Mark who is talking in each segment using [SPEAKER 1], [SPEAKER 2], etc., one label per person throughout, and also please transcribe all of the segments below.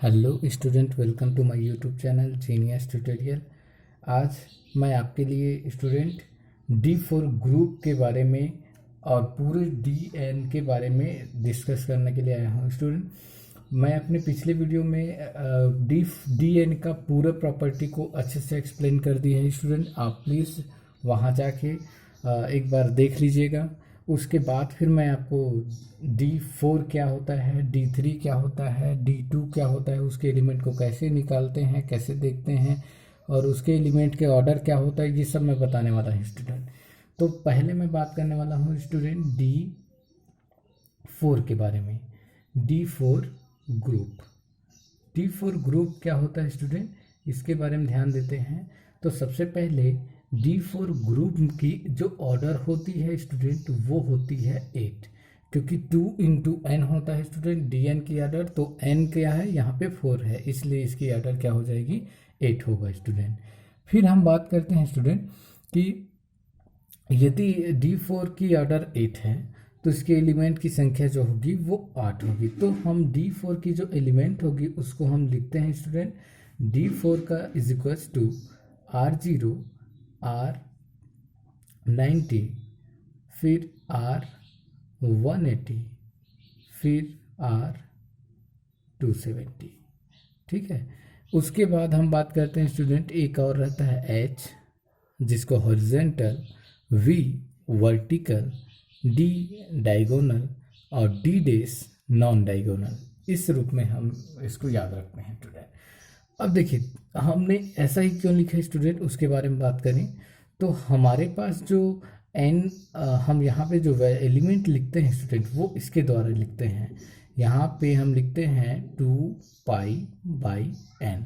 [SPEAKER 1] Hello student, welcome to my YouTube channel genius tutorial. आज मैं आपके लिए स्टूडेंट D4 ग्रुप के बारे में और पूरे DN के बारे में डिस्कस करने के लिए आया हूँ। स्टूडेंट, मैं अपने पिछले वीडियो में DN का पूरा प्रॉपर्टी को अच्छे से एक्सप्लेन कर दिया है। स्टूडेंट, आप प्लीज़ वहाँ जाके एक बार देख लीजिएगा। उसके बाद फिर मैं आपको D4 क्या होता है, D3 क्या होता है, D2 क्या होता है, उसके एलिमेंट को कैसे निकालते हैं, कैसे देखते हैं और उसके एलिमेंट के ऑर्डर क्या होता है, ये सब मैं बताने वाला हूँ स्टूडेंट। तो पहले मैं बात करने वाला हूँ स्टूडेंट D4 के बारे में। D4 ग्रुप, D4 ग्रुप क्या होता है स्टूडेंट, इसके बारे में ध्यान देते हैं। तो सबसे पहले D4 ग्रुप की जो ऑर्डर होती है स्टूडेंट, वो होती है 8, क्योंकि 2 इंटू एन होता है स्टूडेंट DN की ऑर्डर। तो n क्या है, यहाँ पे 4 है, इसलिए इसकी ऑर्डर क्या हो जाएगी, 8 होगा स्टूडेंट। फिर हम बात करते हैं स्टूडेंट कि यदि D4 की ऑर्डर 8 है तो इसके एलिमेंट की संख्या जो होगी वो 8 होगी। तो हम D4 की जो एलिमेंट होगी उसको हम लिखते हैं स्टूडेंट, D4 का is equals to R0 R90 फिर R180 फिर R270। ठीक है। उसके बाद हम बात करते हैं स्टूडेंट, एक और रहता है H, जिसको horizontal, V vertical, D diagonal और D डेस नॉन डायगोनल। इस रूप में हम इसको याद रखते हैं स्टूडेंट। अब देखिए, हमने ऐसा ही क्यों लिखा है स्टूडेंट, उसके बारे में बात करें तो हमारे पास जो n, हम यहाँ पे जो एलिमेंट लिखते हैं स्टूडेंट वो इसके द्वारा लिखते हैं। यहाँ पे हम लिखते हैं 2π/n।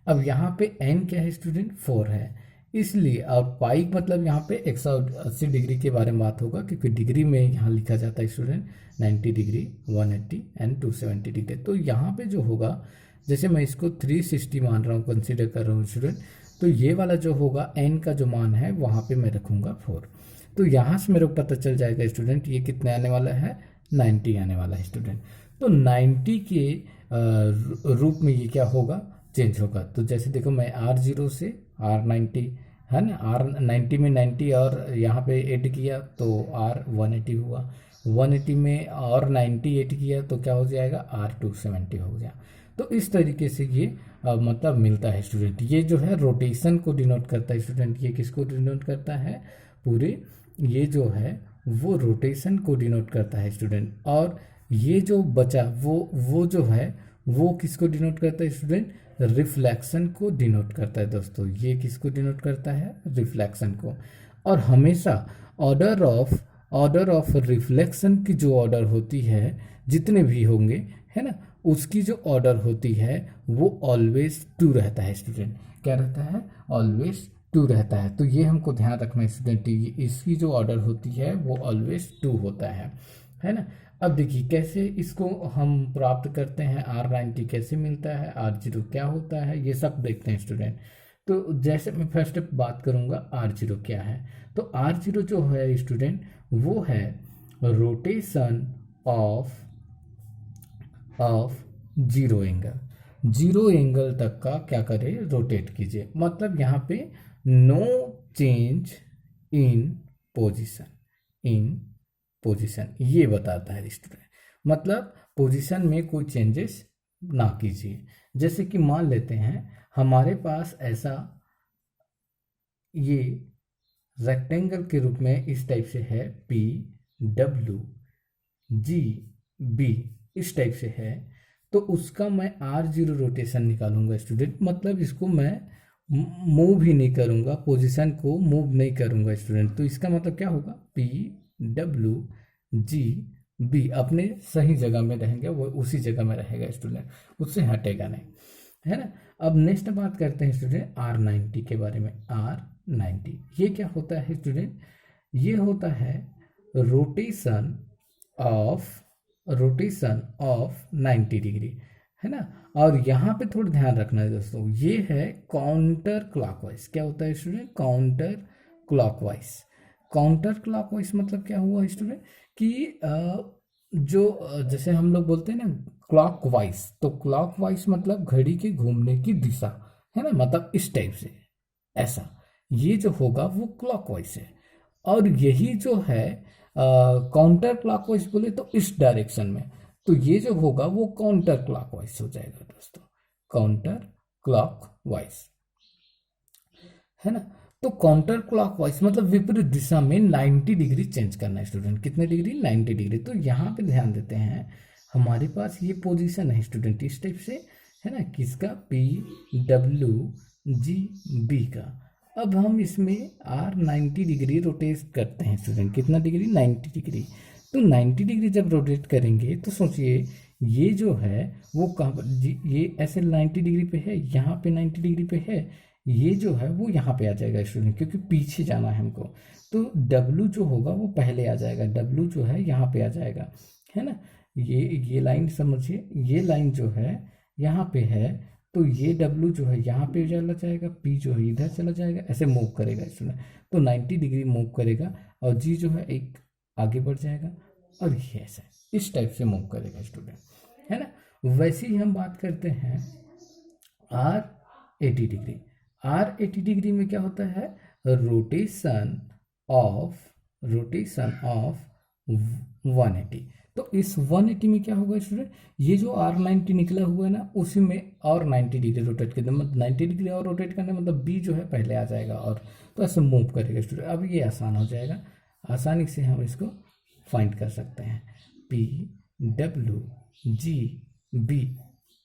[SPEAKER 1] अब यहाँ पे n क्या है स्टूडेंट, 4 है, इसलिए और पाई मतलब यहाँ पे 180 डिग्री के बारे में बात होगा, क्योंकि डिग्री में यहाँ लिखा जाता है स्टूडेंट 90 डिग्री, 180 एंड 270 डिग्री। तो यहाँ पे जो होगा, जैसे मैं इसको 360 मान रहा हूँ, कंसिडर कर रहा हूँ स्टूडेंट, तो ये वाला जो होगा n का जो मान है वहाँ पे मैं रखूँगा 4। तो यहाँ से मेरे को पता चल जाएगा स्टूडेंट ये कितने आने वाला है, 90 आने वाला है स्टूडेंट। तो 90 के रूप में ये क्या होगा, चेंज होगा। तो जैसे देखो, मैं R0 से R90 है ना, R90 में 90 और यहाँ पे 8 किया तो R180 हुआ, 180 में और 90 8 किया तो क्या हो जाएगा, R270 हो गया। तो इस तरीके से ये मतलब मिलता है स्टूडेंट। ये जो है रोटेशन को डिनोट करता है स्टूडेंट। ये किसको डिनोट करता है, पूरे ये जो है वो रोटेशन को डिनोट करता है स्टूडेंट। और ये जो बचा वो जो है वो किसको डिनोट करता है स्टूडेंट, रिफ्लेक्शन को डिनोट करता है दोस्तों। ये किसको डिनोट करता है, रिफ्लेक्शन को। और हमेशा ऑर्डर ऑफ रिफ्लेक्शन की जो ऑर्डर होती है, जितने भी होंगे है ना, उसकी जो ऑर्डर होती है वो ऑलवेज 2 रहता है स्टूडेंट। क्या रहता है, ऑलवेज 2 रहता है। तो ये हमको ध्यान रखना है स्टूडेंट, इसकी जो ऑर्डर होती है वो ऑलवेज 2 होता है ना। अब देखिए कैसे इसको हम प्राप्त करते हैं, R90 कैसे मिलता है, R0 क्या होता है, ये सब देखते हैं स्टूडेंट। तो जैसे मैं फर्स्ट बात करूंगा R0 क्या है। तो R0 जो है स्टूडेंट वो है रोटेशन ऑफ जीरो एंगल तक का क्या करे, रोटेट कीजिए। मतलब यहाँ पे नो चेंज इन पोजीशन ये बताता है स्टूडेंट। मतलब पोजीशन में कोई चेंजेस ना कीजिए। जैसे कि मान लेते हैं हमारे पास ऐसा ये रेक्टेंगल के रूप में इस टाइप से है, PWGB इस टाइप से है। तो उसका मैं R0 रोटेशन निकालूंगा स्टूडेंट। मतलब इसको मैं मूव ही नहीं करूंगा, पोजीशन को मूव नहीं करूंगा स्टूडेंट। तो इसका मतलब क्या होगा, PWGB अपने सही जगह में रहेंगे, वो उसी जगह में रहेगा स्टूडेंट, उससे हटेगा नहीं, है ना। अब नेक्स्ट बात करते हैं स्टूडेंट R90 के बारे में। R90 ये क्या होता है स्टूडेंट, ये होता है रोटेशन ऑफ 90 डिग्री, है ना। और यहाँ पे थोड़ा ध्यान रखना है दोस्तों, ये है काउंटर क्लॉकवाइज। क्या होता है student, counter clockwise. Counter clockwise मतलब क्या हुआ स्टूडेंट कि जो जैसे हम लोग बोलते हैं ना क्लॉक वाइज, तो क्लॉक वाइज मतलब घड़ी के घूमने की दिशा, है ना, मतलब इस टाइप से, ऐसा ये जो होगा वो क्लॉक वाइज है। और यही जो है काउंटर क्लॉक वाइज बोले तो इस डायरेक्शन में, तो ये जो होगा वो काउंटर क्लॉक वाइज हो जाएगा दोस्तों, काउंटर क्लॉक वाइज, है ना। तो काउंटर क्लॉकवाइज मतलब विपरीत दिशा में 90 डिग्री चेंज करना है स्टूडेंट, कितने डिग्री, 90 डिग्री। तो यहाँ पे ध्यान देते हैं, हमारे पास ये पोजीशन है स्टूडेंट इस टाइप से, है ना, किसका, पी डब्ल्यू जी बी का। अब हम इसमें आर 90 डिग्री रोटेट करते हैं स्टूडेंट, कितना डिग्री, 90 डिग्री। तो 90 डिग्री जब रोटेट करेंगे तो सोचिए ये जो है वो कहाँ पर ये ऐसे 90 डिग्री पे है, यहाँ पे 90 डिग्री पे है, ये जो है वो यहाँ पे आ जाएगा स्टूडेंट, क्योंकि पीछे जाना है हमको। तो W जो होगा वो पहले आ जाएगा, W जो है यहाँ पे आ जाएगा, है ना। ये लाइन समझिए, ये लाइन जो है यहाँ पे है, तो ये W जो है यहाँ पे चला जाएगा, P जो है इधर चला जाएगा, ऐसे मूव करेगा स्टूडेंट। तो 90 डिग्री मूव करेगा, और G जो है एक आगे बढ़ जाएगा, और ये ऐसे इस टाइप से मूव करेगा स्टूडेंट, है ना। वैसे ही हम बात करते हैं R 80 डिग्री। आर 80 डिग्री में क्या होता है, रोटेशन ऑफ 180। तो इस 180 में क्या होगा स्टूडेंट, ये जो आर 90 निकला हुआ है ना, उसी में और 90 डिग्री रोटेट करना, मतलब 90 डिग्री और रोटेट करना, मतलब बी जो है पहले आ जाएगा, और तो ऐसे मूव करेगा स्टूडेंट। अब ये आसान हो जाएगा, आसानी से हम इसको फाइंड कर सकते हैं। पी डब्ल्यू जी बी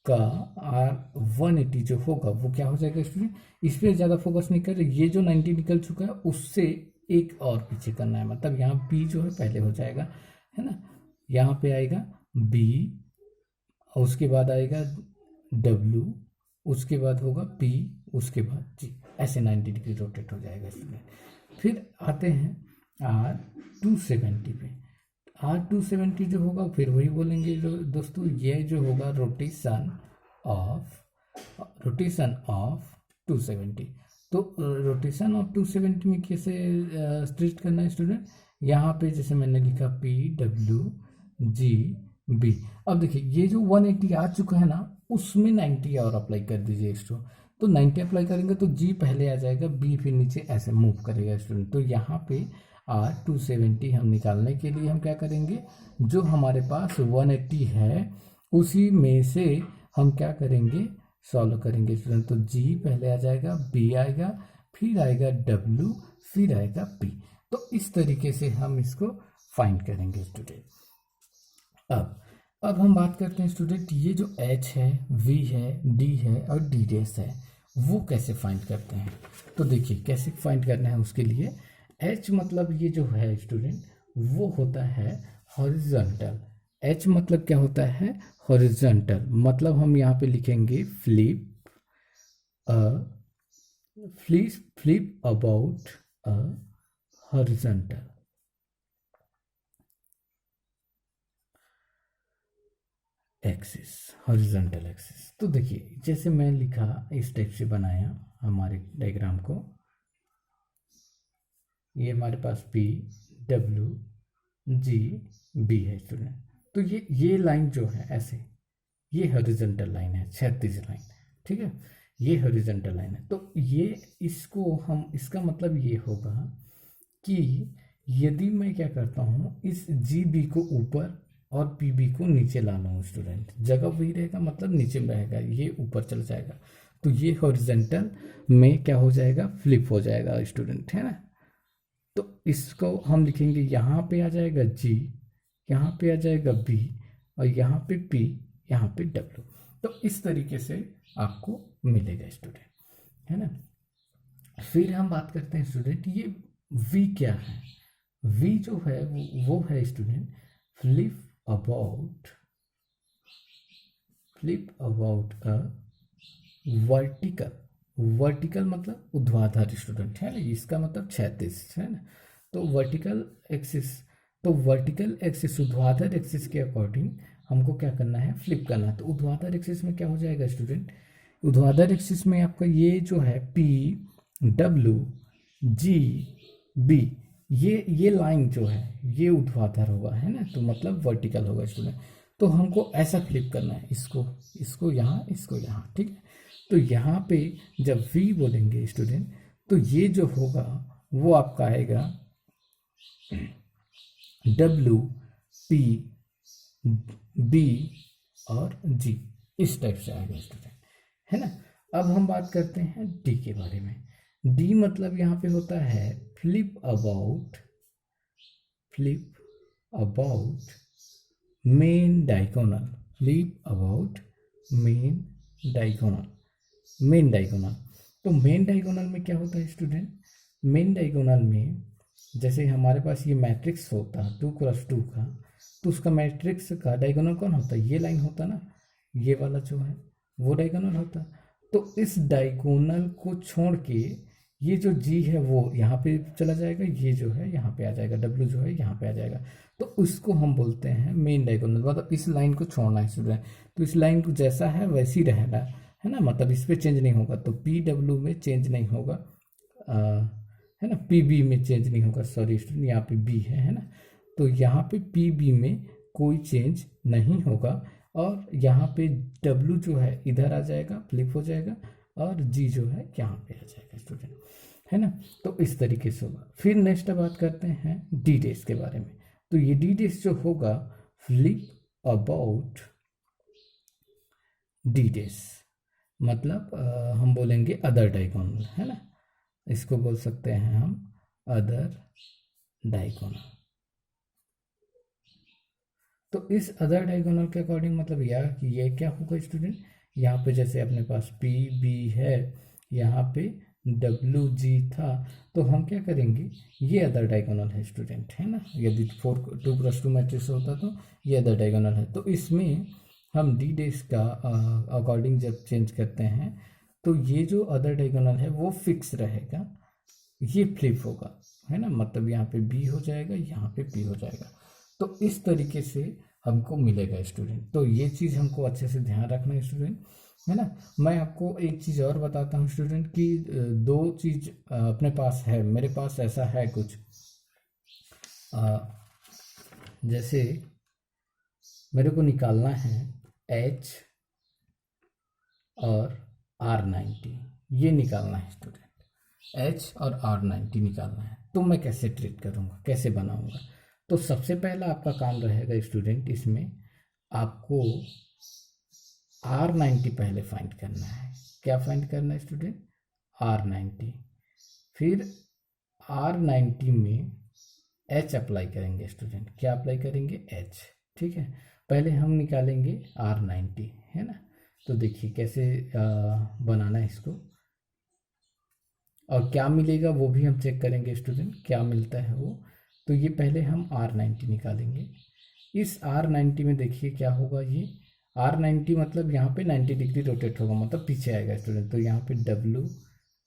[SPEAKER 1] का आर 180 जो होगा वो क्या हो जाएगा स्टूडेंट, इस पर ज़्यादा फोकस नहीं कर रहे, ये जो 90 निकल चुका है उससे एक और पीछे करना है, मतलब यहाँ बी जो है पहले हो जाएगा, है ना। यहाँ पे आएगा बी, उसके बाद आएगा डब्ल्यू, उसके बाद होगा पी, उसके बाद जी, ऐसे 90 डिग्री रोटेट हो जाएगा स्टूडेंट। फिर आते हैं आर 270 पे। आर 270 जो होगा फिर वही बोलेंगे दोस्तों, ये जो होगा रोटेशन ऑफ 270। तो रोटेशन ऑफ 270 में कैसे स्ट्रेट करना है स्टूडेंट, यहाँ पे जैसे मैंने लिखा पी डब्ल्यू जी बी। अब देखिए ये जो 180 आ चुका है ना, उसमें 90 और अप्लाई कर दीजिए स्टूडेंट। तो 90 अप्लाई करेंगे तो जी पहले आ जाएगा, बी फिर नीचे ऐसे मूव करेगा स्टूडेंट। तो यहाँ पे आर 270 हम निकालने के लिए हम क्या करेंगे, जो हमारे पास 180 है उसी में से हम क्या करेंगे, सॉल्व करेंगे स्टूडेंट। तो जी पहले आ जाएगा, बी आएगा, फिर आएगा डब्ल्यू, फिर आएगा पी। तो इस तरीके से हम इसको फाइंड करेंगे स्टूडेंट। अब हम बात करते हैं स्टूडेंट, ये जो एच है, वी है, डी है और डी डैश है, वो कैसे फाइंड करते हैं। तो देखिए कैसे फाइंड करना है उसके लिए, एच मतलब ये जो है स्टूडेंट वो होता है हॉरिजॉन्टल। एच मतलब क्या होता है, हॉरिजॉन्टल, मतलब हम यहाँ पे लिखेंगे flip about a horizontal axis, horizontal axis. तो देखिए जैसे मैं लिखा इस टाइप से बनाया हमारे डायग्राम को, ये हमारे पास पी डब्ल्यू जी बी है स्टूडेंट। तो ये लाइन जो है ऐसे, ये हॉरिजॉन्टल लाइन है, क्षैतिज लाइन, ठीक है, ये हॉरिजॉन्टल लाइन है। तो ये इसको हम, इसका मतलब ये होगा कि यदि मैं क्या करता हूँ, इस जी बी को ऊपर और पी बी को नीचे लाना हूँ स्टूडेंट, जगह वही रहेगा, मतलब नीचे में रहेगा, ये ऊपर चल जाएगा, तो ये हॉरिजॉन्टल में क्या हो जाएगा, फ्लिप हो जाएगा स्टूडेंट, है ना। तो इसको हम लिखेंगे, यहाँ पे आ जाएगा जी, यहाँ पे आ जाएगा बी, और यहाँ पे पी, यहाँ पे डब्ल्यू। तो इस तरीके से आपको मिलेगा स्टूडेंट, है ना। फिर हम बात करते हैं स्टूडेंट, ये वी क्या है, वी जो है वो है student flip about a vertical मतलब ऊर्ध्वाधर स्टूडेंट, है ना, इसका मतलब क्षैतिज, है ना। तो वर्टिकल एक्सिस ऊर्ध्वाधर एक्सिस के अकॉर्डिंग हमको क्या करना है, फ्लिप करना है। तो ऊर्ध्वाधर एक्सिस में क्या हो जाएगा स्टूडेंट, ऊर्ध्वाधर एक्सिस में आपका ये जो है पी डब्ल्यू जी बी, ये लाइन जो है ये ऊर्ध्वाधर होगा, है ना, तो मतलब वर्टिकल होगा स्टूडेंट। तो हमको ऐसा फ्लिप करना है, इसको इसको यहाँ, इसको यहाँ, ठीक है। तो यहाँ पे जब v बोलेंगे स्टूडेंट, तो ये जो होगा वो आपका आएगा W P B और G, इस टाइप से आएगा स्टूडेंट, है ना। अब हम बात करते हैं D के बारे में। D मतलब यहाँ पे होता है flip about main diagonal, flip about main diagonal. तो मेन डायगोनल में क्या होता है स्टूडेंट, मेन डायगोनल में जैसे हमारे पास ये मैट्रिक्स होता है 2x2 का, तो उसका मैट्रिक्स का डायगोनल कौन होता है, ये लाइन होता ना, ये वाला जो है वो डायगोनल होता। तो इस डायगोनल को छोड़ के ये जो जी है वो यहाँ पे चला जाएगा, ये जो है यहाँ पे आ जाएगा, डब्ल्यू जो है यहाँ पे आ जाएगा। तो उसको हम बोलते हैं मेन डायगोनल, मतलब इस लाइन को छोड़ना है स्टूडेंट। तो इस लाइन को जैसा है वैसे ही रहना है ना, मतलब इस पर चेंज नहीं होगा। तो पी डब्ल्यू में चेंज नहीं होगा, है ना, पी बी में चेंज नहीं होगा, सॉरी स्टूडेंट, यहाँ पे बी है ना। तो यहाँ पे पी बी में कोई चेंज नहीं होगा, और यहाँ पे डब्ल्यू जो है इधर आ जाएगा, फ्लिप हो जाएगा, और जी जो है यहाँ पे आ जाएगा स्टूडेंट, है ना। तो इस तरीके से होगा। फिर नेक्स्ट बात करते हैं डी डेस के बारे में। तो ये डी डेस जो होगा फ्लिप अबाउट डी डेस, मतलब हम बोलेंगे अदर डायगोनल, है ना, इसको बोल सकते हैं हम अदर डायगोनल। तो इस अदर डायगोनल के अकॉर्डिंग मतलब ये क्या होगा स्टूडेंट, यहाँ पे जैसे अपने पास पी बी है, यहाँ पे डब्ल्यू जी था, तो हम क्या करेंगे, ये अदर डायगोनल है स्टूडेंट, है ना। यदि 2x2 मैट्रिक्स होता तो ये अदर डायगोनल है। तो इसमें हम डी डेस का अकॉर्डिंग जब चेंज करते हैं, तो ये जो अदर डायगोनल है वो फिक्स रहेगा, ये फ्लिप होगा, है ना, मतलब यहाँ पे बी हो जाएगा, यहाँ पे पी हो जाएगा। तो इस तरीके से हमको मिलेगा स्टूडेंट। तो ये चीज़ हमको अच्छे से ध्यान रखना है स्टूडेंट, है ना। मैं आपको एक चीज़ और बताता हूँ स्टूडेंट कि दो चीज़ अपने पास है, मेरे पास ऐसा है कुछ, जैसे मेरे को निकालना है H और R90, ये निकालना है स्टूडेंट, H और R90 निकालना है। तो मैं कैसे ट्रीट करूँगा, कैसे बनाऊँगा। तो सबसे पहला आपका काम रहेगा स्टूडेंट, इसमें आपको R90 पहले फाइंड करना है। क्या फाइंड करना है स्टूडेंट, R90। फिर R90 में H अप्लाई करेंगे स्टूडेंट, क्या अप्लाई करेंगे, H, ठीक है। पहले हम निकालेंगे R90, है ना। तो देखिए कैसे बनाना है इसको, और क्या मिलेगा वो भी हम चेक करेंगे स्टूडेंट, क्या मिलता है वो। तो ये पहले हम R90 निकालेंगे। इस R90 में देखिए क्या होगा, ये R90 मतलब यहाँ पे 90 डिग्री रोटेट होगा, मतलब पीछे आएगा स्टूडेंट। तो यहाँ पे W,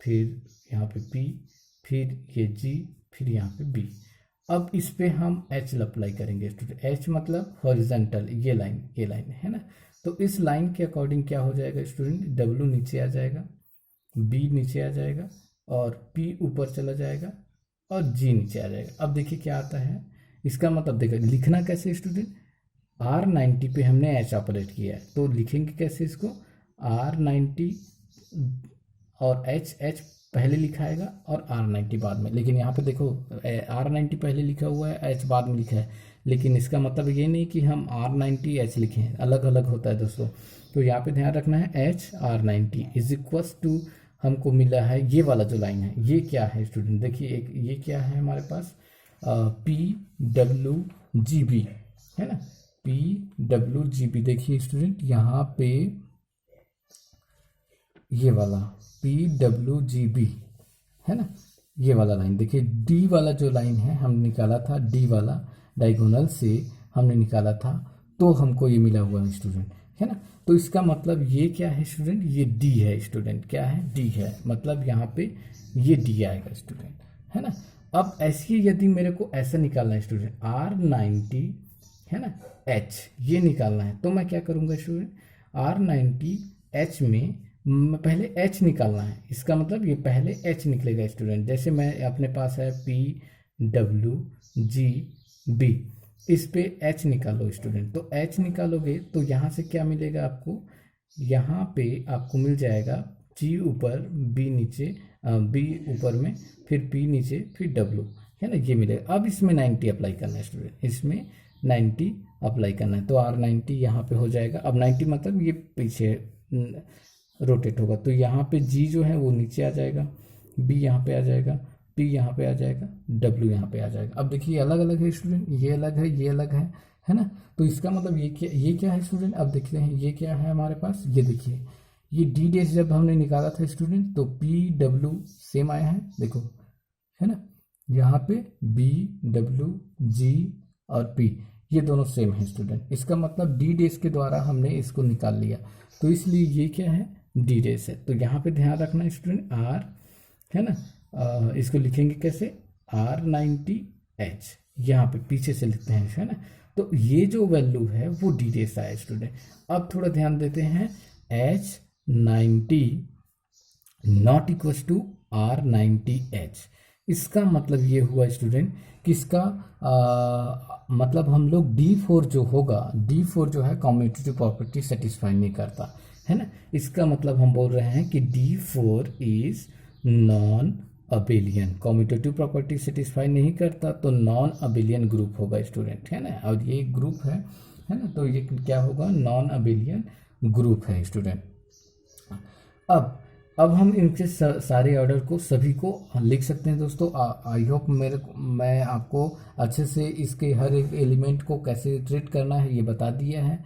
[SPEAKER 1] फिर यहाँ पे P, फिर ये G, फिर यहाँ पे B। अब इस पे हम H अप्लाई करेंगे स्टूडेंट, H मतलब हॉरिजॉन्टल, ये लाइन है ना। तो इस लाइन के अकॉर्डिंग क्या हो जाएगा स्टूडेंट, W नीचे आ जाएगा, B नीचे आ जाएगा, और P ऊपर चला जाएगा, और G नीचे आ जाएगा। अब देखिए क्या आता है, इसका मतलब देखिए लिखना कैसे स्टूडेंट, R90 पे हमने H ऑपरेट किया है, तो लिखेंगे कैसे इसको, R90 और H पहले लिखाएगा और R90 बाद में। लेकिन यहाँ पे देखो R90 पहले लिखा हुआ है, H बाद में लिखा है, लेकिन इसका मतलब ये नहीं कि हम R90 H लिखें, अलग अलग होता है दोस्तों। तो यहाँ पे ध्यान रखना है H R90 is equals to, हमको मिला है ये वाला जो लाइन है, ये क्या है स्टूडेंट, देखिए एक ये क्या है हमारे पास, PWGB, है ना, PWGB। देखिए स्टूडेंट यहाँ पे ये वाला PWGB, है ना, ये वाला लाइन देखिए, डी वाला जो लाइन है हम निकाला था, डी वाला डायगोनल से हमने निकाला था, तो हमको ये मिला हुआ है स्टूडेंट, है ना। तो इसका मतलब ये क्या है स्टूडेंट, ये डी है स्टूडेंट, क्या है, डी है, मतलब यहाँ पे ये डी आएगा स्टूडेंट, है ना। अब ऐसे यदि मेरे को ऐसा निकालना है स्टूडेंट, R90, है ना, H ये निकालना है, तो मैं क्या करूँगा स्टूडेंट, R90 H में पहले H निकालना है, इसका मतलब ये पहले H निकलेगा स्टूडेंट। जैसे मैं अपने पास है डब्ल्यू जी बी, इस पे एच निकालो स्टूडेंट। तो एच निकालोगे तो यहाँ से क्या मिलेगा आपको, यहाँ पे आपको मिल जाएगा जी ऊपर बी नीचे, बी ऊपर में, फिर पी नीचे, फिर डब्ल्यू, है ना, ये मिलेगा। अब इसमें 90 अप्लाई करना है स्टूडेंट, इसमें 90 अप्लाई करना है। तो R90 यहाँ पे हो जाएगा। अब 90 मतलब ये पीछे रोटेट होगा, तो यहाँ पे जी जो है वो नीचे आ जाएगा, बी यहाँ पे आ जाएगा, पी यहाँ पे आ जाएगा, डब्ल्यू यहाँ पे आ जाएगा। अब देखिए अलग अलग है स्टूडेंट, ये अलग है, ये अलग है ना। तो इसका मतलब ये क्या है स्टूडेंट, अब देखते हैं ये क्या है हमारे पास। ये देखिए, ये डी डैश जब हमने निकाला था स्टूडेंट तो पी डब्ल्यू सेम आया है, देखो, है ना। यहाँ पे बी डब्ल्यू जी और पी ये दोनों सेम है स्टूडेंट। इसका मतलब डी डैश के द्वारा हमने इसको निकाल लिया, तो इसलिए ये क्या है, डी डैश है। तो यहाँ पे ध्यान रखना स्टूडेंट, आर, है ना, इसको लिखेंगे कैसे, R90H, यहाँ पे पीछे से लिखते हैं, है ना। तो ये जो वैल्यू है वो डी डैश आया स्टूडेंट। अब थोड़ा ध्यान देते हैं, H90 not equal to R90H, इसका मतलब ये हुआ स्टूडेंट कि इसका मतलब हम लोग D4 जो होगा, D4 जो है कम्यूटेटिव प्रॉपर्टी सेटिस्फाई नहीं करता, है ना। इसका मतलब हम बोल रहे हैं कि D4 is non abelian, commutative property satisfy नहीं करता तो नॉन अबेलियन ग्रुप होगा स्टूडेंट, है ना। और ये ग्रुप है ना, तो ये क्या होगा, नॉन अबेलियन ग्रुप है स्टूडेंट। अब हम इनके सारे ऑर्डर को सभी को लिख सकते हैं दोस्तों। आई होप मैं आपको अच्छे से इसके हर एक एलिमेंट को कैसे ट्रीट करना है ये बता दिया है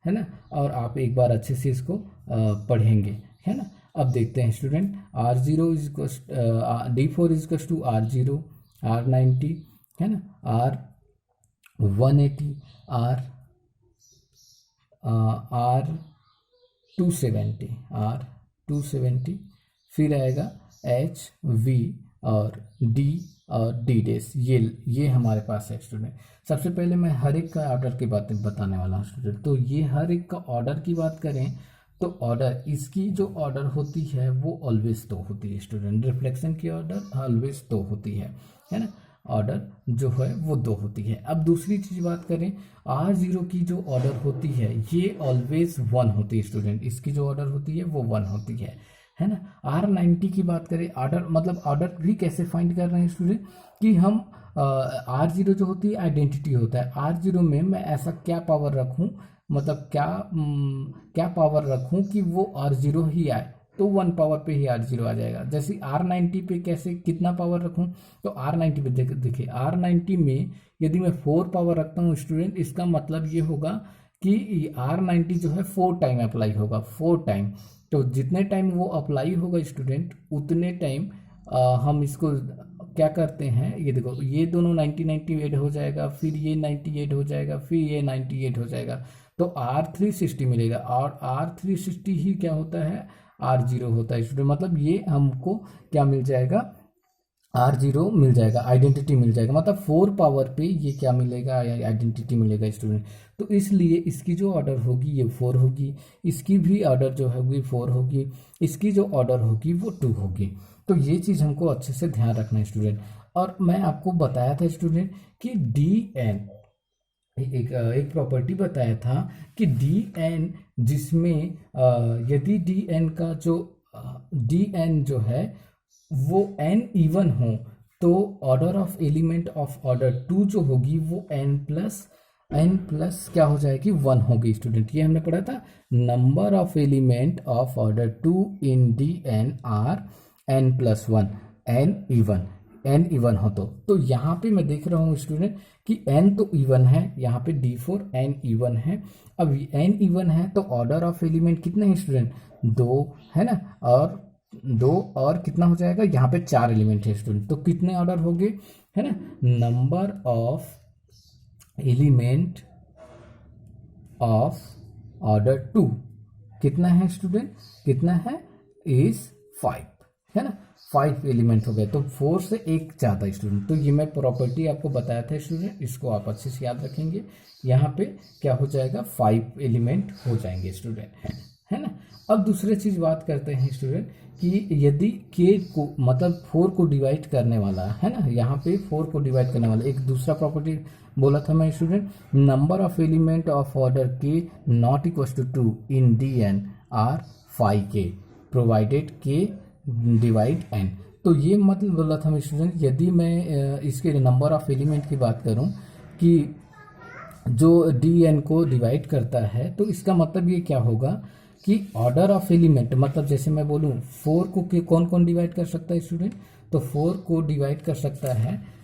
[SPEAKER 1] ना। और आप एक बार अच्छे से इसको पढ़ेंगे, है ना। अब देखते हैं student, R0 is D4 is to R0, R90, है ना, R180, R270, फिर आएगा H, V और D और D डैश, ये हमारे पास है स्टूडेंट। सबसे पहले मैं हर एक का ऑर्डर की बातें बताने वाला हूँ स्टूडेंट। तो ये हर एक का ऑर्डर की बात करें तो ऑर्डर, इसकी जो ऑर्डर होती है वो ऑलवेज 2 होती है स्टूडेंट। रिफ्लेक्शन की ऑर्डर ऑलवेज 2 होती है ना। ऑर्डर जो है वो 2 होती है। अब दूसरी चीज बात करें, R0 की जो ऑर्डर होती है ये ऑलवेज 1 होती है स्टूडेंट। इसकी जो ऑर्डर होती है वो 1 होती है ना। R90 की बात करें, ऑर्डर मतलब ऑर्डर भी कैसे फाइंड कर रहे हैं स्टूडेंट, कि हम R0 जो होती है आइडेंटिटी होता है। R0 में मैं ऐसा क्या पावर रखूं, मतलब क्या पावर रखूं कि वो R0 ही आए, तो 1 पावर पे ही R0 आ जाएगा। जैसे R90 पे कैसे कितना पावर रखूं, तो R90 पे देखिए, R90 में यदि मैं 4 पावर रखता हूं स्टूडेंट, इसका मतलब ये होगा कि R90 जो है 4 टाइम अप्लाई होगा, 4 टाइम। तो जितने टाइम वो अप्लाई होगा स्टूडेंट उतने टाइम हम इसको क्या करते हैं, ये देखो, ये दोनों 90 ऐड हो जाएगा, फिर ये 90 ऐड हो जाएगा, फिर ये 90 ऐड हो जाएगा, तो R360 मिलेगा। और R360 ही क्या होता है, R0 होता है स्टूडेंट। मतलब ये हमको क्या मिल जाएगा, R0 मिल जाएगा, आइडेंटिटी मिल जाएगा। मतलब 4 पावर पे ये क्या मिलेगा, आइडेंटिटी मिलेगा स्टूडेंट। तो इसलिए इसकी जो ऑर्डर होगी ये 4 होगी, इसकी भी ऑर्डर जो होगी 4 होगी, इसकी जो ऑर्डर होगी वो 2 होगी। तो ये चीज़ हमको अच्छे से ध्यान रखना है स्टूडेंट। और मैं आपको बताया था स्टूडेंट कि DN एक प्रॉपर्टी बताया था कि DN जिसमें यदि DN का जो DN जो है वो n इवन हो, तो order of element of order 2 जो होगी वो n प्लस क्या हो जाएगी, 1 होगी स्टूडेंट। ये हमने पढ़ा था, number of element of order 2 in DN are n plus 1, n even हो। तो यहाँ पे मैं देख रहा हूँ स्टूडेंट कि n तो इवन है, यहाँ पे D4 n इवन है। अब n इवन है तो ऑर्डर ऑफ एलिमेंट कितने हैं स्टूडेंट, 2 है ना, और 2 और कितना हो जाएगा, यहाँ पे 4 एलिमेंट है स्टूडेंट। तो कितने ऑर्डर हो गए, है ना, number of element of order 2 कितना है स्टूडेंट, कितना है, इज 5, है ना, 5 एलिमेंट हो गए। तो 4 से 1 ज़्यादा स्टूडेंट। तो ये मैं प्रॉपर्टी आपको बताया था स्टूडेंट, इसको आप अच्छे से याद रखेंगे। यहाँ पे क्या हो जाएगा, 5 एलिमेंट हो जाएंगे स्टूडेंट, है ना। अब दूसरी चीज़ बात करते हैं स्टूडेंट कि यदि के को मतलब 4 को डिवाइड करने वाला है ना, यहाँ पे 4 को डिवाइड करने वाला एक दूसरा प्रॉपर्टी बोला था मैं student, number of element of order के not equal to 2 in D N R 5k provided के डिवाइड एन। तो ये मतलब बोला था मैं स्टूडेंट, यदि मैं इसके नंबर ऑफ एलिमेंट की बात करूं कि जो डी एन को डिवाइड करता है, तो इसका मतलब ये क्या होगा कि ऑर्डर ऑफ एलिमेंट, मतलब जैसे मैं बोलूं 4 को कौन कौन डिवाइड कर सकता है स्टूडेंट, तो 4 को डिवाइड कर सकता है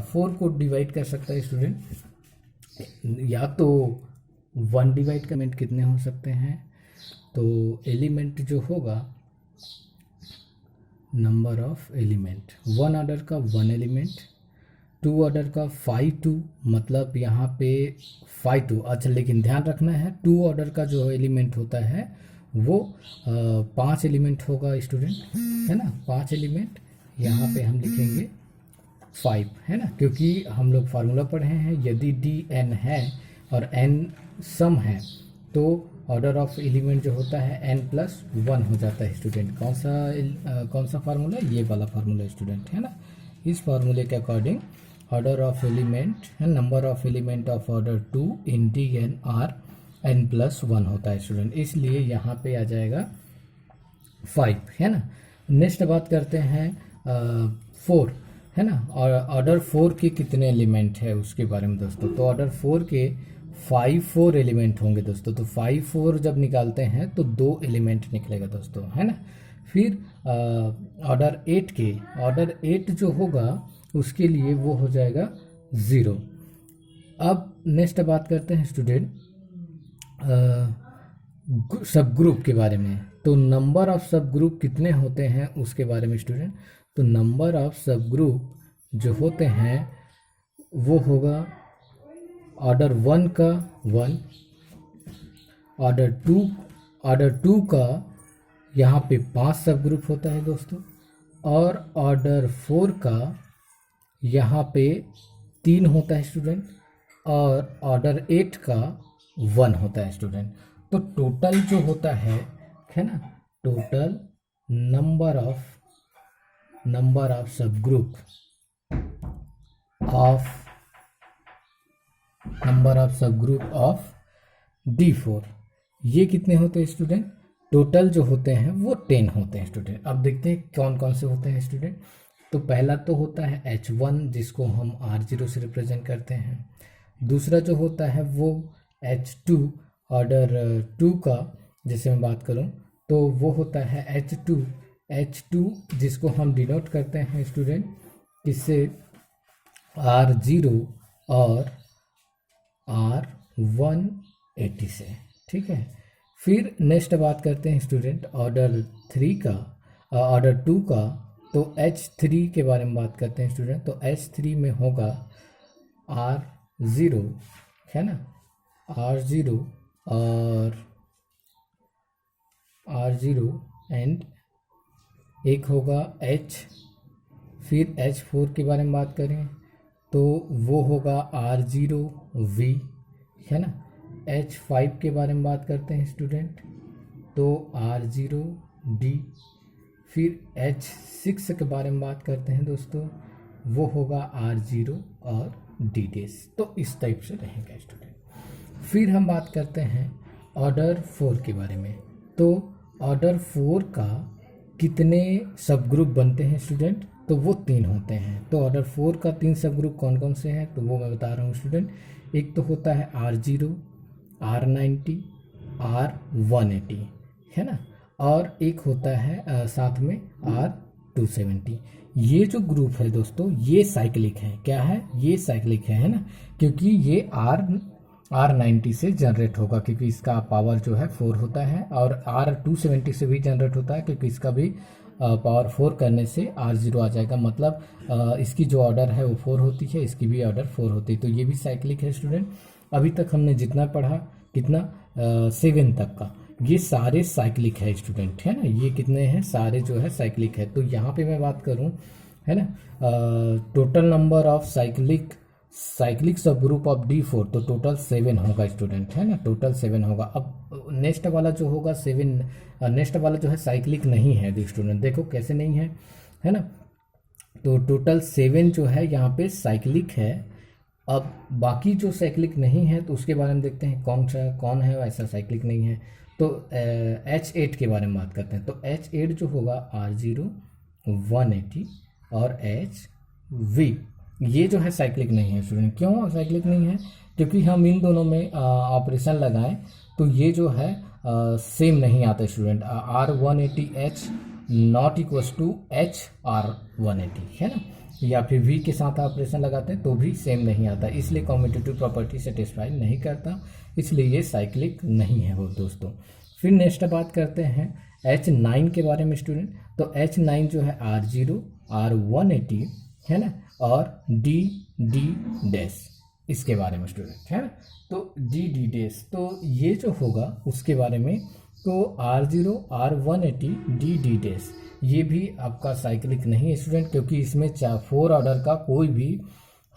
[SPEAKER 1] 4 को डिवाइड कर सकता है स्टूडेंट, या तो 1 डिवाइड का एलिमेंट कितने हो सकते हैं, तो एलिमेंट जो होगा नंबर ऑफ एलिमेंट 1 ऑर्डर का 1 एलिमेंट, 2 ऑर्डर का 5 2, मतलब यहाँ पे 5 2। अच्छा लेकिन ध्यान रखना है 2 ऑर्डर का जो एलिमेंट होता है वो 5 एलिमेंट होगा स्टूडेंट, है ना, 5 एलिमेंट। यहाँ पे हम लिखेंगे 5, है ना, क्योंकि हम लोग फार्मूला पढ़े हैं, यदि डी एन है और एन सम है तो ऑर्डर ऑफ एलिमेंट जो होता है n+1 हो जाता है स्टूडेंट। कौन सा फार्मूला, ये वाला फार्मूला स्टूडेंट, है ना। इस फार्मूले के अकॉर्डिंग ऑर्डर ऑफ एलिमेंट है number of element of order 2 in D N are n+1 होता है स्टूडेंट, इसलिए यहाँ पे आ जाएगा 5, है ना। नेक्स्ट बात करते हैं 4, है ना, और ऑर्डर 4 के कितने एलिमेंट है उसके बारे में दोस्तों। तो ऑर्डर 4 के 4 एलिमेंट होंगे दोस्तों, तो 4 जब निकालते हैं तो 2 एलिमेंट निकलेगा दोस्तों, है ना। फिर ऑर्डर 8 जो होगा उसके लिए वो हो जाएगा 0। अब नेक्स्ट बात करते हैं स्टूडेंट सब ग्रुप के बारे में, तो नंबर ऑफ सब ग्रुप कितने होते हैं उसके बारे में स्टूडेंट। तो नंबर ऑफ सब ग्रुप जो होते हैं वो होगा ऑर्डर 1 का 1, ऑर्डर 2 का यहाँ पे 5 सब ग्रुप होता है दोस्तों, और ऑर्डर 4 का यहाँ पे 3 होता है स्टूडेंट, और ऑर्डर 8 का 1 होता है स्टूडेंट। तो टोटल जो होता है ना, टोटल नंबर ऑफ सब ग्रुप ऑफ D4 ये कितने होते हैं स्टूडेंट, टोटल जो होते हैं वो 10 होते हैं स्टूडेंट। अब देखते हैं कौन कौन से होते हैं स्टूडेंट। तो पहला तो होता है H1 जिसको हम R0 से रिप्रेजेंट करते हैं, दूसरा जो होता है वो H2 ऑर्डर 2 का जैसे मैं बात करूं तो वो होता है H2 जिसको हम डिनोट करते हैं स्टूडेंट किससे, R0 और R180 से, ठीक है। फिर नेक्स्ट बात करते हैं स्टूडेंट ऑर्डर 2 का, तो H3 के बारे में बात करते हैं स्टूडेंट। तो H3 में होगा R0, है ना, R0 और R0 एंड एक होगा H। फिर H4 के बारे में बात करें तो वो होगा R0V, है ना। H5 के बारे में बात करते हैं स्टूडेंट तो R0D। फिर H6 के बारे में बात करते हैं दोस्तों वो होगा R0 और D डैश। तो इस टाइप से रहेगा स्टूडेंट। फिर हम बात करते हैं ऑर्डर 4 के बारे में। तो ऑर्डर 4 का कितने सब ग्रुप बनते हैं स्टूडेंट, तो वो 3 होते हैं। तो ऑर्डर 4 का 3 सब ग्रुप कौन कौन से हैं तो वो मैं बता रहा हूँ स्टूडेंट। एक तो होता है R0, R90, R180, है ना, और एक होता है साथ में R270। ये जो ग्रुप है दोस्तों ये साइक्लिक है, क्या है, ये साइक्लिक है ना, क्योंकि ये R90 से जनरेट होगा क्योंकि इसका पावर जो है 4 होता है, और R270 से भी जनरेट होता है क्योंकि इसका भी पावर 4 करने से R0 आ जाएगा। मतलब इसकी जो ऑर्डर है वो 4 होती है, इसकी भी ऑर्डर 4 होती है। तो ये भी साइक्लिक है स्टूडेंट। अभी तक हमने जितना पढ़ा कितना 7 तक का, ये सारे साइक्लिक है स्टूडेंट, है ना। ये कितने हैं, सारे जो है साइक्लिक है। तो यहाँ पे मैं बात करूँ, है ना, total number of cyclic cyclic subgroup of D4, तो टोटल 7 होगा स्टूडेंट, है ना, टोटल 7 होगा। अब नेक्स्ट वाला जो होगा 7, नेक्स्ट वाला जो है साइक्लिक नहीं है स्टूडेंट, देखो कैसे नहीं है ना। तो टोटल 7 जो है यहाँ पे साइक्लिक है। अब बाकी जो साइक्लिक नहीं है तो उसके बारे में देखते हैं कौन है ऐसा साइक्लिक नहीं है। तो H8 के बारे में बात करते हैं। तो H8 जो होगा R0 180 और HV, ये जो है साइक्लिक नहीं है स्टूडेंट। क्यों साइक्लिक नहीं है? क्योंकि हम इन दोनों में ऑपरेशन लगाएं तो ये जो है सेम नहीं आता student. R180H not equals to HR180, है ना, या फिर V के साथ ऑपरेशन लगाते हैं तो भी सेम नहीं आता, इसलिए कम्यूटेटिव प्रॉपर्टी सेटिस्फाई नहीं करता, इसलिए ये साइक्लिक नहीं है वो दोस्तों। फिर नेक्स्ट बात करते हैं H9 के बारे में स्टूडेंट। तो H9 जो है R0 R180, है ना, और D इसके बारे में स्टूडेंट, है ना। तो D तो ये जो होगा उसके बारे में, तो R0 R180 D ये भी आपका साइक्लिक नहीं है स्टूडेंट, क्योंकि इसमें 4 ऑर्डर का कोई भी,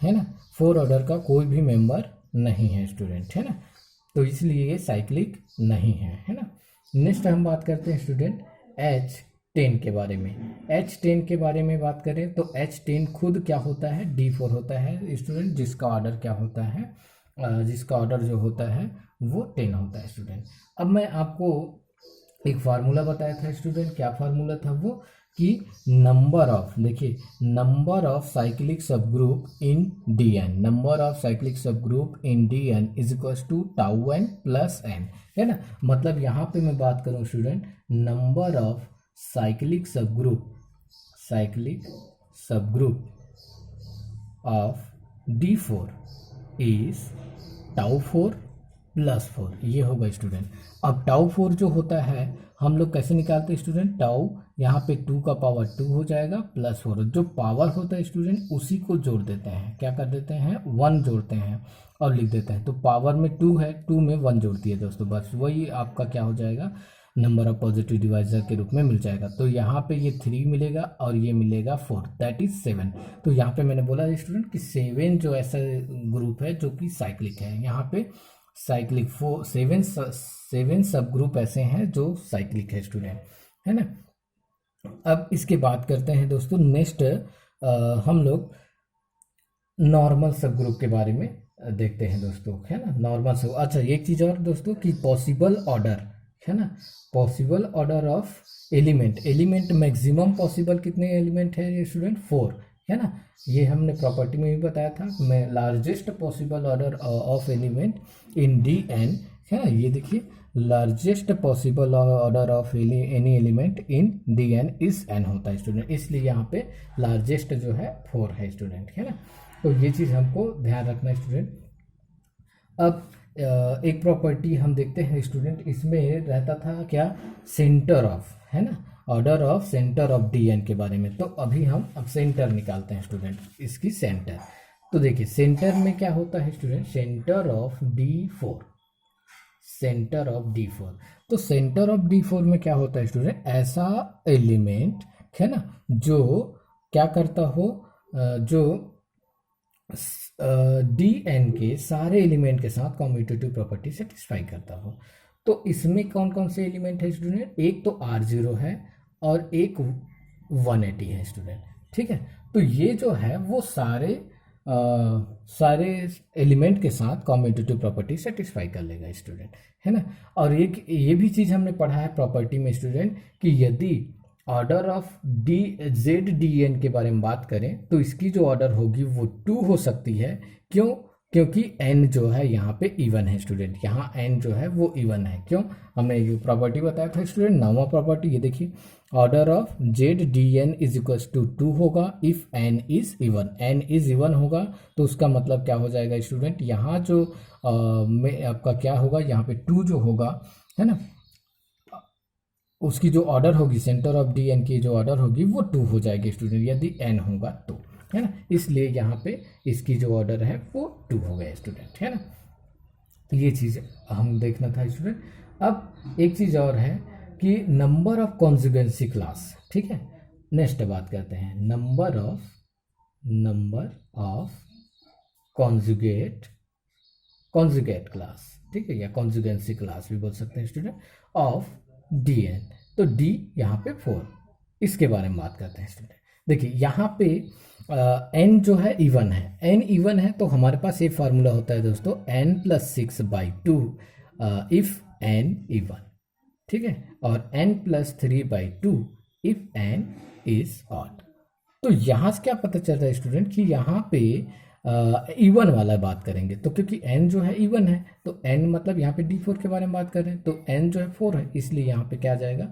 [SPEAKER 1] है ना, 4 ऑर्डर का कोई भी मेंबर नहीं है स्टूडेंट, है ना, तो इसलिए ये साइक्लिक नहीं है ना। नेक्स्ट हम बात करते हैं स्टूडेंट H10 के बारे में। H10 के बारे में बात करें तो H10 खुद क्या होता है, D4 होता है स्टूडेंट, जिसका ऑर्डर क्या होता है, जिसका ऑर्डर जो होता है वो 10 होता है स्टूडेंट। अब मैं आपको एक फार्मूला बताया था स्टूडेंट, क्या फार्मूला था वो, कि नंबर ऑफ, देखिए number of cyclic subgroup in Dn, number of cyclic subgroup in Dn is equals to tau n plus n, है ना। मतलब यहाँ पे मैं बात करूँ student, number of cyclic subgroup of D4 is tau 4 plus 4, ये होगा स्टूडेंट। अब टाउ 4 जो होता है हम लोग कैसे निकालते हैं स्टूडेंट, टाउ यहाँ पे 2 का पावर 2 हो जाएगा प्लस 4, जो पावर होता है स्टूडेंट उसी को जोड़ देते हैं, क्या कर देते हैं 1 जोड़ते हैं और लिख देते हैं। तो पावर में 2 है, 2 में 1 जोड़ दिए दोस्तों, बस वही आपका क्या हो जाएगा, नंबर ऑफ पॉजिटिव डिवाइजर के रूप में मिल जाएगा। तो यहाँ पे ये 3 मिलेगा और ये मिलेगा 4, दैट इज 7। तो यहाँ पे मैंने बोला स्टूडेंट कि 7 जो ऐसा ग्रुप है जो कि साइक्लिक है, यहाँ पे साइक्लिक 7 सब ग्रुप ऐसे हैं जो साइक्लिक है स्टूडेंट, है ना। अब इसके बात करते हैं दोस्तों, नेक्स्ट हम लोग नॉर्मल सब ग्रुप के बारे में देखते हैं दोस्तों, है ना, नॉर्मल सब। अच्छा एक चीज़ और दोस्तों कि पॉसिबल ऑर्डर, है ना, possible order of element maximum possible कितने एलिमेंट है ये स्टूडेंट, 4, है ना। ये हमने प्रॉपर्टी में भी बताया था, मैं largest possible order of element in Dn, है ना, ये देखिए largest possible order of any element in Dn is n होता है स्टूडेंट, इसलिए यहाँ पे लार्जेस्ट जो है 4 है स्टूडेंट, है ना। तो ये चीज़ हमको ध्यान रखना है स्टूडेंट। अब एक प्रॉपर्टी हम देखते हैं स्टूडेंट, इसमें रहता था क्या, सेंटर ऑफ, है ना, order of centre of Dn के बारे में। तो अभी हम अब सेंटर निकालते हैं स्टूडेंट, इसकी सेंटर। तो देखिए सेंटर में क्या होता है student, centre of D4, centre of D4। तो सेंटर ऑफ D4 में क्या होता है स्टूडेंट, ऐसा एलिमेंट, है ना, जो क्या करता हो, जो Dn के सारे एलिमेंट के साथ कम्यूटेटिव प्रॉपर्टी सेटिस्फाई करता हो। तो इसमें कौन कौन से एलिमेंट है स्टूडेंट, एक तो R0 है और एक 180 है स्टूडेंट, ठीक है। तो ये जो है वो सारे एलिमेंट के साथ कम्यूटेटिव प्रॉपर्टी सेटिस्फाई कर लेगा स्टूडेंट, है ना। और एक ये भी चीज़ हमने पढ़ा है प्रॉपर्टी में स्टूडेंट, कि यदि ऑर्डर ऑफ ZDN के बारे में बात करें तो इसकी जो ऑर्डर होगी वो 2 हो सकती है। क्यों? क्योंकि n जो है यहाँ पे इवन है स्टूडेंट, यहाँ n जो है वो इवन है। क्यों? हमने ये प्रॉपर्टी बताया था स्टूडेंट, 9वां प्रॉपर्टी, ये देखिए order of ZDN is equals to 2 होगा if n is even, n is even होगा तो उसका मतलब क्या हो जाएगा स्टूडेंट, यहाँ जो में आपका क्या होगा, यहाँ पे 2 जो होगा, है ना, उसकी जो ऑर्डर होगी सेंटर ऑफ Dn की जो ऑर्डर होगी वो 2 हो जाएगी स्टूडेंट, यदि n होगा तो, है ना। इसलिए यहाँ पे इसकी जो ऑर्डर है वो 2 हो गया स्टूडेंट, है ना। तो ये चीज़ हम देखना था स्टूडेंट। अब एक चीज़ और है कि नंबर ऑफ कॉन्जुगेंसी क्लास, ठीक है। नेक्स्ट बात करते हैं नंबर ऑफ कॉन्जुगेट क्लास, ठीक है, या कॉन्जुगेंसी क्लास भी बोल सकते हैं स्टूडेंट, ऑफ डी एन। तो डी यहाँ पे 4, इसके बारे में बात करते हैं स्टूडेंट। देखिए यहाँ पे एन जो है इवन है, एन इवन है तो हमारे पास ये फार्मूला होता है दोस्तों, N plus 6/2 if N even, ठीक है, और n plus 3/2 if n is odd. तो यहाँ से क्या पता चल रहा है स्टूडेंट कि यहाँ पे इवन वाला बात करेंगे, तो क्योंकि n जो है इवन है तो n मतलब यहाँ पे d4 के बारे में बात कर रहे हैं, तो n जो है 4 है, इसलिए यहाँ पे क्या आ जाएगा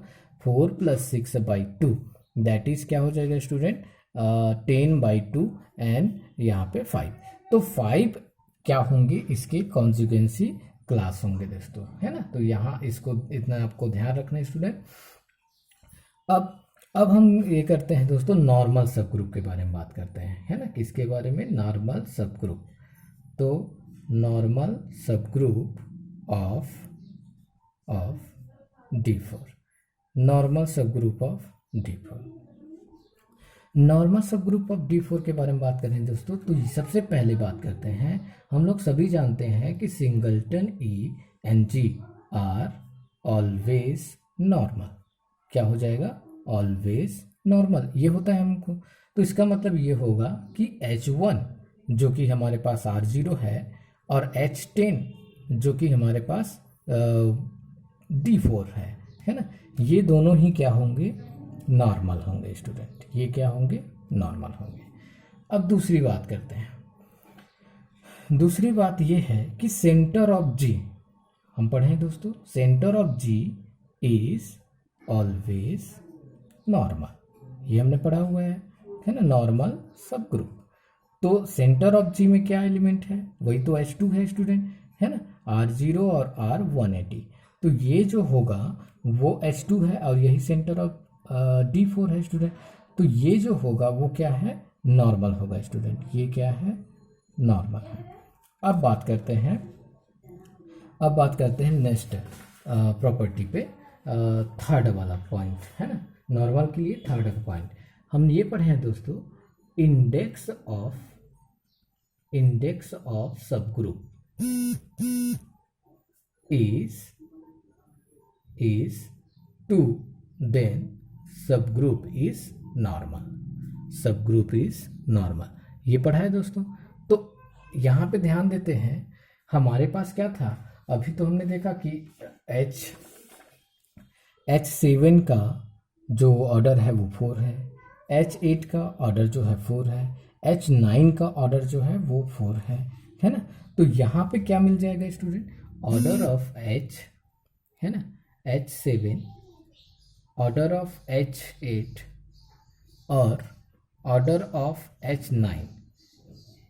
[SPEAKER 1] 4 प्लस 6/2, दैट इज क्या हो जाएगा स्टूडेंट 10/2 एंड यहाँ पे 5। तो 5 क्या होंगे, इसके कॉन्जुगेंसी क्लास होंगे दोस्तों, है ना। तो यहाँ इसको इतना आपको ध्यान रखना है स्टूडेंट। अब हम ये करते हैं दोस्तों, नॉर्मल सब ग्रुप के बारे में बात करते हैं, है ना, किसके बारे में, नॉर्मल सब ग्रुप। तो नॉर्मल सब ग्रुप ऑफ D4, नॉर्मल सब ग्रुप ऑफ D4। नॉर्मल सब ग्रुप ऑफ D4 के बारे में बात करें दोस्तों, तो सबसे पहले बात करते हैं, हम लोग सभी जानते हैं कि singleton E and G are always normal. क्या हो जाएगा, ऑलवेज नॉर्मल, ये होता है हमको। तो इसका मतलब ये होगा कि H1 जो कि हमारे पास R0 है और H10 जो कि हमारे पास D4 है ना, ये दोनों ही क्या होंगे, नॉर्मल होंगे स्टूडेंट, ये क्या होंगे, नॉर्मल होंगे। अब दूसरी बात करते हैं। दूसरी बात ये है कि सेंटर ऑफ G, हम पढ़ें दोस्तों, centre of G is always normal, ये हमने पढ़ा हुआ है ना, नॉर्मल सब ग्रुप। तो सेंटर ऑफ G में क्या एलिमेंट है, वही तो H2 है स्टूडेंट, है ना, R0 और R180। तो ये जो होगा वो H2 है और यही सेंटर ऑफ D4 है स्टूडेंट। तो ये जो होगा वो क्या है, नॉर्मल होगा स्टूडेंट, ये क्या है, नॉर्मल है। अब बात करते हैं नेक्स्ट प्रॉपर्टी पे, थर्ड वाला पॉइंट, है ना, नॉर्मल के लिए थर्ड पॉइंट हम ये पढ़े हैं दोस्तों, इंडेक्स ऑफ सब group is 2, then subgroup is normal, ये पढ़ा है दोस्तों। तो यहाँ पे ध्यान देते हैं, हमारे पास क्या था, अभी तो हमने देखा कि H7 का जो ऑर्डर है वो 4 है, H8 का ऑर्डर जो है 4 है, H9 का ऑर्डर जो है वो 4 है ना। तो यहाँ पे क्या मिल जाएगा स्टूडेंट, ऑर्डर ऑफ H, है ना, H7, ऑर्डर ऑफ H8 और ऑर्डर ऑफ H9,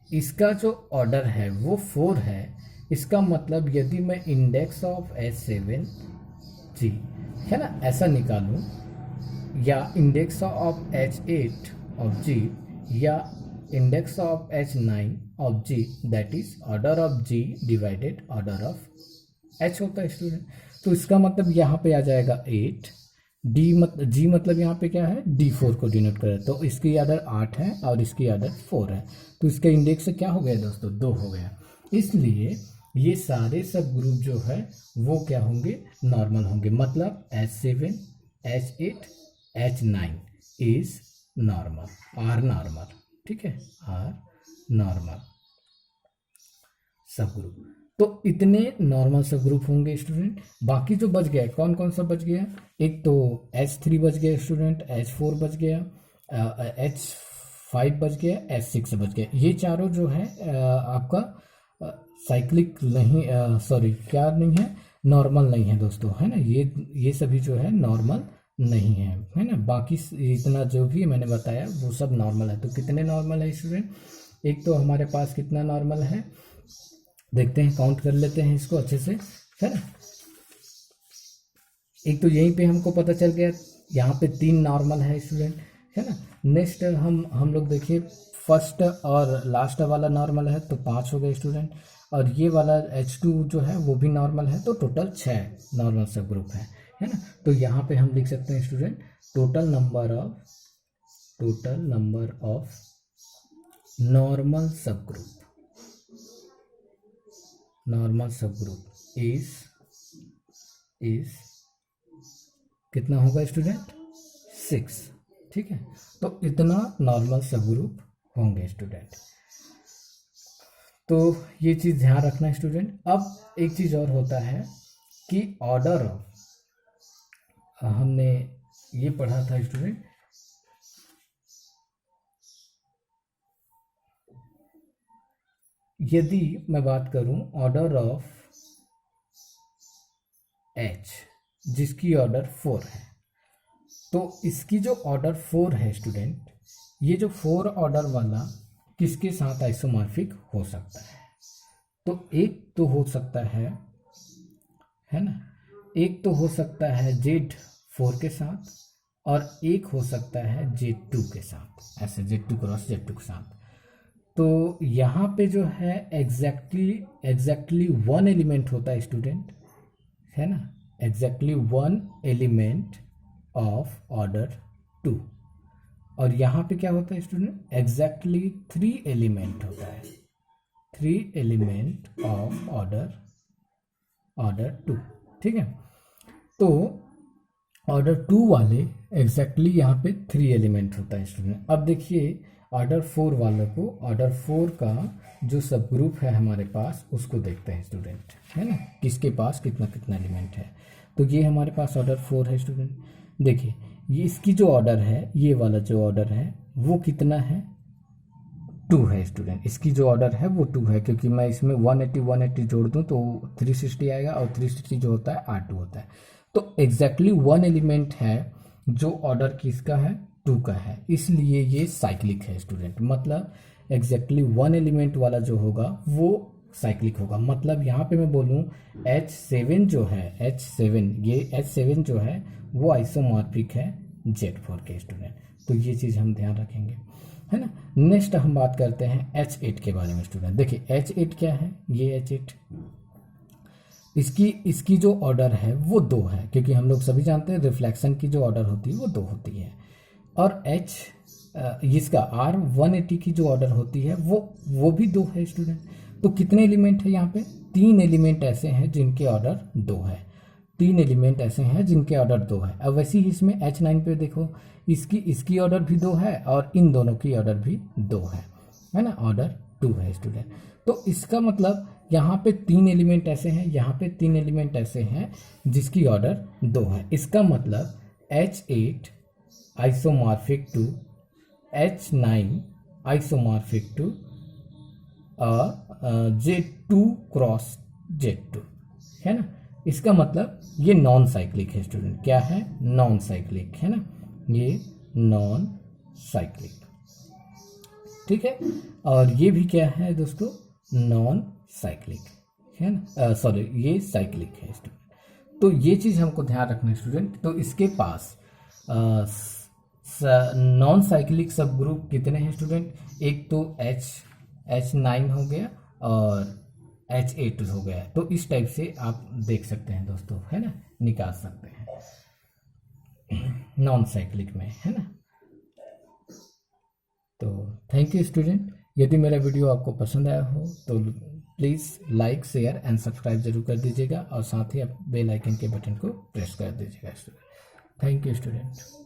[SPEAKER 1] इसका जो ऑर्डर है वो 4 है। इसका मतलब यदि मैं इंडेक्स ऑफ H7 G, है ना, ऐसा निकालूं, या index of H8 of G या index of H9 of G, that is order of G divided order of H होता है स्टूडेंट। तो इसका मतलब यहाँ पे आ जाएगा 8, G मतलब यहाँ पे क्या है, D4 को डिनोट कर रहा है, तो इसकी ऑर्डर 8 है और इसकी ऑर्डर 4 है, तो इसका इंडेक्स क्या हो गया दोस्तों, 2 हो गया। इसलिए ये सारे सब ग्रुप जो है वो क्या होंगे, नॉर्मल होंगे, मतलब H7, H8, H9 is normal, are normal, ठीक है, आर नॉर्मल सब ग्रुप। तो इतने नॉर्मल सब ग्रुप होंगे स्टूडेंट। बाकी जो बच गया, कौन कौन सा बच गया, एक तो H3 बच गया स्टूडेंट, H4 बच गया, H5 बच गया, H6 बच गया। ये चारों जो है आपका साइक्लिक नहीं, सॉरी क्या नहीं है, नॉर्मल नहीं है दोस्तों, है ना, ये सभी जो है नॉर्मल नहीं है ना। बाकी इतना जो भी मैंने बताया वो सब नॉर्मल है। तो कितने नॉर्मल है स्टूडेंट, एक तो हमारे पास कितना नॉर्मल है, देखते हैं, काउंट कर लेते हैं इसको अच्छे से, है ना। एक तो यहीं पे हमको पता चल गया, यहाँ पे 3 नॉर्मल है स्टूडेंट, है ना। नेक्स्ट हम लोग देखिए, फर्स्ट और लास्ट वाला नॉर्मल है तो 5 हो गए स्टूडेंट, और ये वाला H2 जो है वो भी नॉर्मल है, तो टोटल 6 नॉर्मल सब ग्रुप है ना। तो यहाँ पे हम लिख सकते हैं student, total number of normal सब ग्रुप नॉर्मल सब ग्रुप इज कितना होगा स्टूडेंट? 6। ठीक है, तो इतना नॉर्मल सब ग्रुप होंगे स्टूडेंट। तो ये चीज़ ध्यान रखना स्टूडेंट। अब एक चीज़ और होता है कि ऑर्डर ऑफ, हमने ये पढ़ा था स्टूडेंट, यदि मैं बात करूं ऑर्डर ऑफ एच जिसकी ऑर्डर 4 है, तो इसकी जो ऑर्डर 4 है स्टूडेंट, ये जो 4 ऑर्डर वाला किसके साथ आइसोमॉर्फिक हो सकता है? तो एक तो हो सकता है ना, एक तो हो सकता है Z4 के साथ और एक हो सकता है Z2 के साथ, ऐसे Z2 क्रॉस Z2 के साथ। तो यहाँ पे जो है एग्जैक्टली 1 एलिमेंट होता है स्टूडेंट, है ना, एग्जैक्टली 1 एलिमेंट ऑफ ऑर्डर 2। और यहाँ पे क्या होता है स्टूडेंट? एग्जैक्टली 3 एलिमेंट होता है, 3 एलिमेंट ऑफ ऑर्डर 2। ठीक है, तो ऑर्डर 2 वाले एग्जैक्टली यहाँ पे 3 एलिमेंट होता है स्टूडेंट। अब देखिए ऑर्डर 4 वालों को, ऑर्डर 4 का जो सब ग्रुप है हमारे पास उसको देखते हैं स्टूडेंट, है ना, किसके पास कितना कितना एलिमेंट है। तो ये हमारे पास ऑर्डर 4 है स्टूडेंट। देखिए ये इसकी जो ऑर्डर है, ये वाला जो ऑर्डर है वो कितना है? 2 है स्टूडेंट। इसकी जो ऑर्डर है वो 2 है, क्योंकि मैं इसमें 180 जोड़ दूं तो 360 आएगा, और 360 जो होता है R2 होता है। तो एग्जैक्टली 1 एलिमेंट है जो ऑर्डर किसका है? 2 का है, इसलिए ये साइक्लिक है स्टूडेंट। मतलब एग्जैक्टली 1 एलिमेंट वाला जो होगा वो साइक्लिक होगा। मतलब यहाँ पे मैं बोलूँ H7 जो है, ये H7 जो है वो आइसोमॉर्फिक है Z4 के स्टूडेंट। तो ये चीज़ हम ध्यान रखेंगे, है ना। नेक्स्ट हम बात करते हैं H8 के बारे में स्टूडेंट। देखिए H8 क्या है? ये H8 इसकी जो ऑर्डर है वो 2 है, क्योंकि हम लोग सभी जानते हैं रिफ्लेक्शन की जो ऑर्डर होती है वो 2 होती है। और इसका R180 की जो ऑर्डर होती है वो भी 2 है स्टूडेंट। तो कितने एलिमेंट है यहाँ पे? 3 एलिमेंट ऐसे हैं जिनके ऑर्डर 2 है, 3 एलिमेंट ऐसे हैं जिनके ऑर्डर 2 है। अब वैसे ही इसमें H9 पे देखो, इसकी ऑर्डर भी 2 है और इन दोनों की ऑर्डर भी 2 है ना, ऑर्डर 2 है स्टूडेंट। तो इसका मतलब यहाँ पे 3 एलिमेंट ऐसे हैं, यहाँ पे 3 एलिमेंट ऐसे हैं जिसकी ऑर्डर 2 है। इसका मतलब H8 isomorphic to H9 isomorphic to Z2 cross Z2, है ना। इसका मतलब ये नॉन साइक्लिक है स्टूडेंट। क्या है? नॉन साइक्लिक, है ना, ये नॉन साइक्लिक। ठीक है, और ये भी क्या है दोस्तों? नॉन साइक्लिक, है ना, सॉरी ये साइक्लिक है स्टूडेंट। तो ये चीज़ हमको ध्यान रखना है स्टूडेंट। तो इसके पास नॉन साइक्लिक सब ग्रुप कितने हैं स्टूडेंट? एक तो H9 हो गया और H8 हो गया। तो इस टाइप से आप देख सकते हैं दोस्तों, है ना, निकाल सकते हैं नॉन साइक्लिक में, है ना। तो थैंक यू स्टूडेंट। यदि मेरा वीडियो आपको पसंद आया हो तो please like, share and subscribe जरूर कर दीजिएगा, और साथ ही आप बेल आइकन के बटन को प्रेस कर दीजिएगा स्टूडेंट। Thank you student.